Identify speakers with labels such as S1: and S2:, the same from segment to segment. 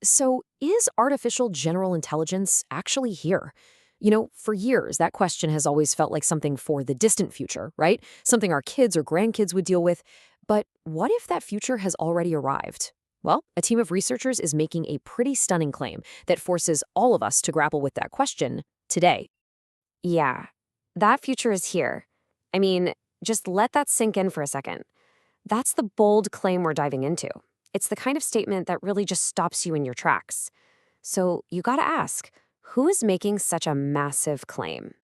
S1: So, is artificial general intelligence actually here? For years, that question has always felt like something for the distant future, right? Something our kids or grandkids would deal with. But what if that future has already arrived? Well, a team of researchers is making a pretty stunning claim that forces all of us to grapple with that question today.
S2: Yeah, that future is here. I mean, just let that sink in for a second. That's the bold claim we're diving into. It's the kind of statement that really just stops you in your tracks. So you gotta ask, who is making such a massive claim?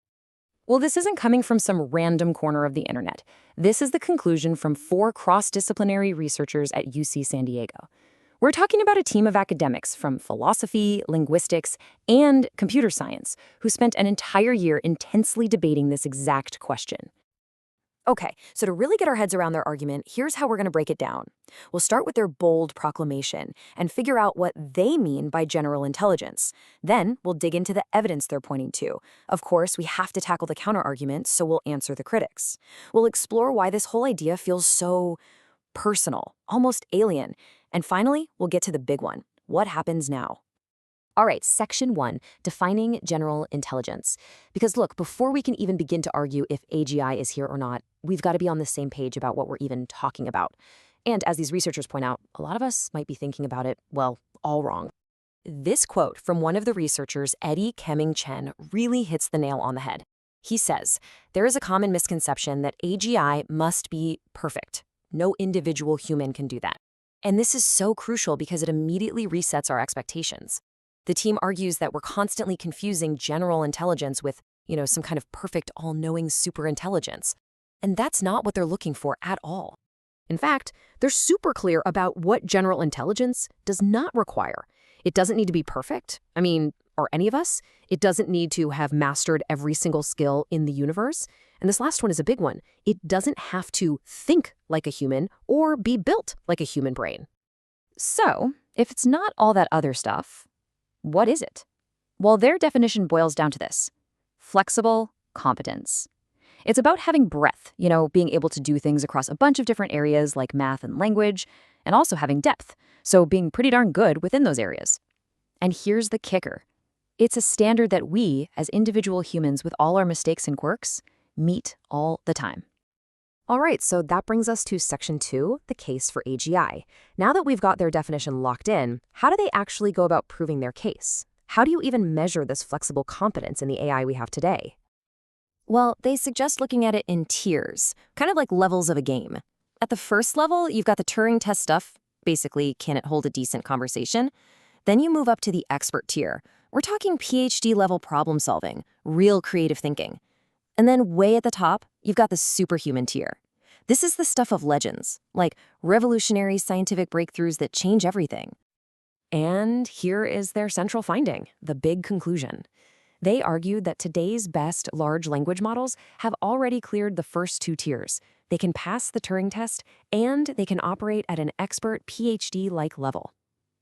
S1: Well, this isn't coming from some random corner of the internet. This is the conclusion from four cross-disciplinary researchers at UC San Diego. We're talking about a team of academics from philosophy, linguistics, and computer science who spent an entire year intensely debating this exact question. Okay, so to really get our heads around their argument, here's how we're going to break it down. We'll start with their bold proclamation and figure out what they mean by general intelligence. Then we'll dig into the evidence they're pointing to. Of course, we have to tackle the counterarguments, so we'll answer the critics. We'll explore why this whole idea feels so personal, almost alien. And finally, we'll get to the big one. What happens now? All right, section 1, defining general intelligence. Because look, before we can even begin to argue if AGI is here or not, we've got to be on the same page about what we're even talking about. And as these researchers point out, a lot of us might be thinking about it, well, all wrong. This quote from one of the researchers, Eddie Kemming Chen, really hits the nail on the head. He says, there is a common misconception that AGI must be perfect. No individual human can do that. And this is so crucial because it immediately resets our expectations. The team argues that we're constantly confusing general intelligence with, some kind of perfect, all-knowing superintelligence. And that's not what they're looking for at all. In fact, they're super clear about what general intelligence does not require. It doesn't need to be perfect. Or any of us. It doesn't need to have mastered every single skill in the universe. And this last one is a big one. It doesn't have to think like a human or be built like a human brain. So, if it's not all that other stuff, what is it? Well, their definition boils down to this: flexible competence. It's about having breadth, being able to do things across a bunch of different areas like math and language, and also having depth, so being pretty darn good within those areas. And here's the kicker. It's a standard that we, as individual humans with all our mistakes and quirks, meet all the time. All right, so that brings us to section 2, the case for AGI. Now that we've got their definition locked in, how do they actually go about proving their case? How do you even measure this flexible competence in the AI we have today? Well, they suggest looking at it in tiers, kind of like levels of a game. At the first level, you've got the Turing Test stuff, basically, can it hold a decent conversation? Then you move up to the expert tier. We're talking PhD-level problem solving, real creative thinking. And then way at the top, you've got the superhuman tier. This is the stuff of legends, like revolutionary scientific breakthroughs that change everything. And here is their central finding, the big conclusion. They argued that today's best large language models have already cleared the first 2 tiers. They can pass the Turing test, and they can operate at an expert PhD-like level.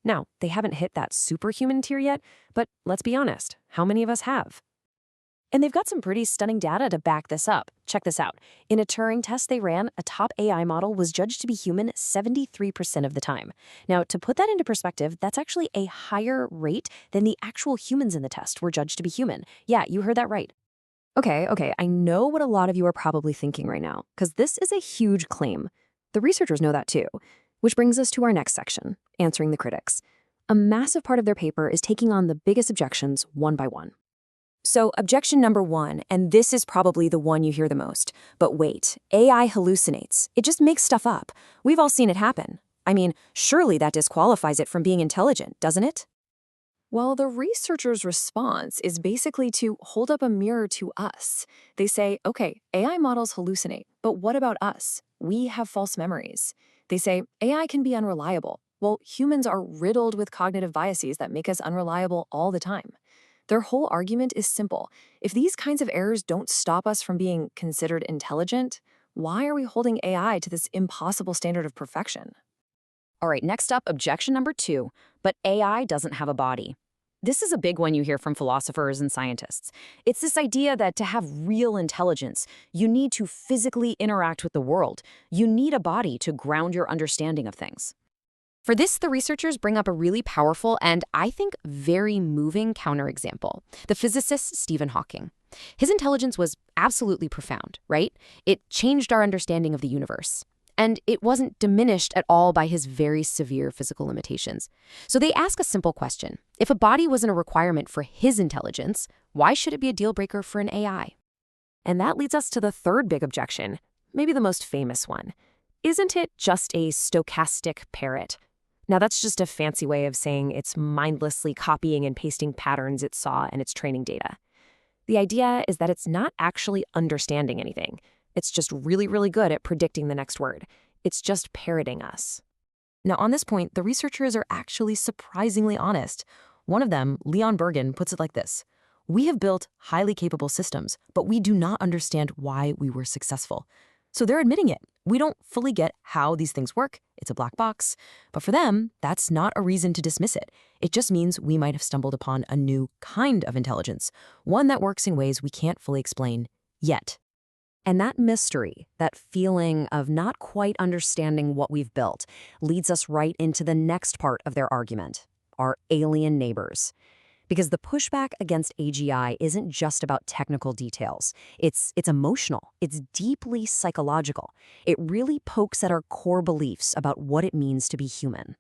S1: Now, they haven't hit that superhuman tier yet, but let's be honest, how many of us have? And they've got some pretty stunning data to back this up. Check this out. In a Turing test they ran, a top AI model was judged to be human 73% of the time. Now, to put that into perspective, that's actually a higher rate than the actual humans in the test were judged to be human. Yeah, you heard that right. Okay, I know what a lot of you are probably thinking right now, because this is a huge claim. The researchers know that too. Which brings us to our next section, answering the critics. A massive part of their paper is taking on the biggest objections one by one. So objection number 1, and this is probably the one you hear the most. But wait, AI hallucinates. It just makes stuff up. We've all seen it happen. Surely that disqualifies it from being intelligent, doesn't it? Well, the researchers' response is basically to hold up a mirror to us. They say, okay, AI models hallucinate, but what about us? We have false memories. They say AI can be unreliable. Well, humans are riddled with cognitive biases that make us unreliable all the time. Their whole argument is simple. If these kinds of errors don't stop us from being considered intelligent, why are we holding AI to this impossible standard of perfection? All right, next up, objection number 2, but AI doesn't have a body. This is a big one you hear from philosophers and scientists. It's this idea that to have real intelligence, you need to physically interact with the world. You need a body to ground your understanding of things. For this, the researchers bring up a really powerful and, I think, very moving counterexample: the physicist Stephen Hawking. His intelligence was absolutely profound, right? It changed our understanding of the universe. And it wasn't diminished at all by his very severe physical limitations. So they ask a simple question: if a body wasn't a requirement for his intelligence, why should it be a deal breaker for an AI? And that leads us to the third big objection, maybe the most famous one. Isn't it just a stochastic parrot? Now, that's just a fancy way of saying it's mindlessly copying and pasting patterns it saw in its training data. The idea is that it's not actually understanding anything. It's just really, really good at predicting the next word. It's just parroting us. Now, on this point, the researchers are actually surprisingly honest. One of them, Leon Bergen, puts it like this: "We have built highly capable systems, but we do not understand why we were successful." So they're admitting it. We don't fully get how these things work. It's a black box. But for them, that's not a reason to dismiss it. It just means we might have stumbled upon a new kind of intelligence, one that works in ways we can't fully explain yet. And that mystery, that feeling of not quite understanding what we've built, leads us right into the next part of their argument: our alien neighbors. Because the pushback against AGI isn't just about technical details. It's emotional. It's deeply psychological. It really pokes at our core beliefs about what it means to be human.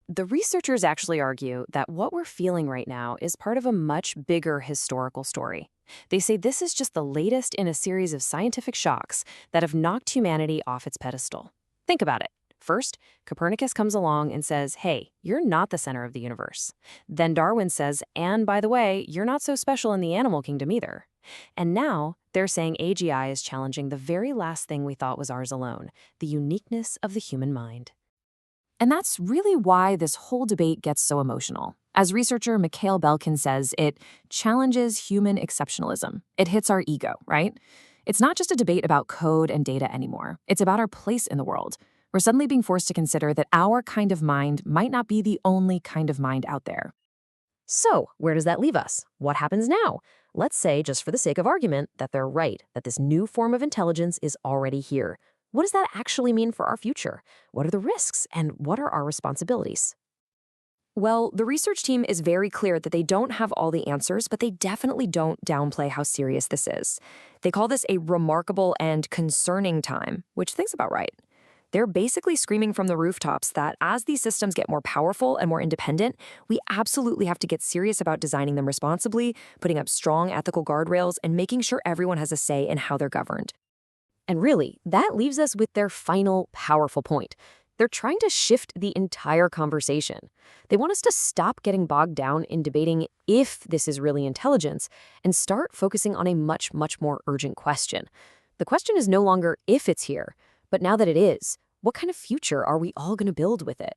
S1: The researchers actually argue that what we're feeling right now is part of a much bigger historical story. They say this is just the latest in a series of scientific shocks that have knocked humanity off its pedestal. Think about it. First, Copernicus comes along and says, hey, you're not the center of the universe. Then Darwin says, and by the way, you're not so special in the animal kingdom either. And now they're saying AGI is challenging the very last thing we thought was ours alone: the uniqueness of the human mind. And that's really why this whole debate gets so emotional. As researcher Mikhail Belkin says, it challenges human exceptionalism. It hits our ego, right? It's not just a debate about code and data anymore. It's about our place in the world. We're suddenly being forced to consider that our kind of mind might not be the only kind of mind out there. So, where does that leave us? What happens now? Let's say, just for the sake of argument, that they're right, that this new form of intelligence is already here. What does that actually mean for our future? What are the risks, and what are our responsibilities? Well, the research team is very clear that they don't have all the answers, but they definitely don't downplay how serious this is. They call this a remarkable and concerning time, which thinks about right. They're basically screaming from the rooftops that as these systems get more powerful and more independent, we absolutely have to get serious about designing them responsibly, putting up strong ethical guardrails, and making sure everyone has a say in how they're governed. And really, that leaves us with their final powerful point. They're trying to shift the entire conversation. They want us to stop getting bogged down in debating if this is really intelligence and start focusing on a much, much more urgent question. The question is no longer if it's here, but now that it is, what kind of future are we all going to build with it?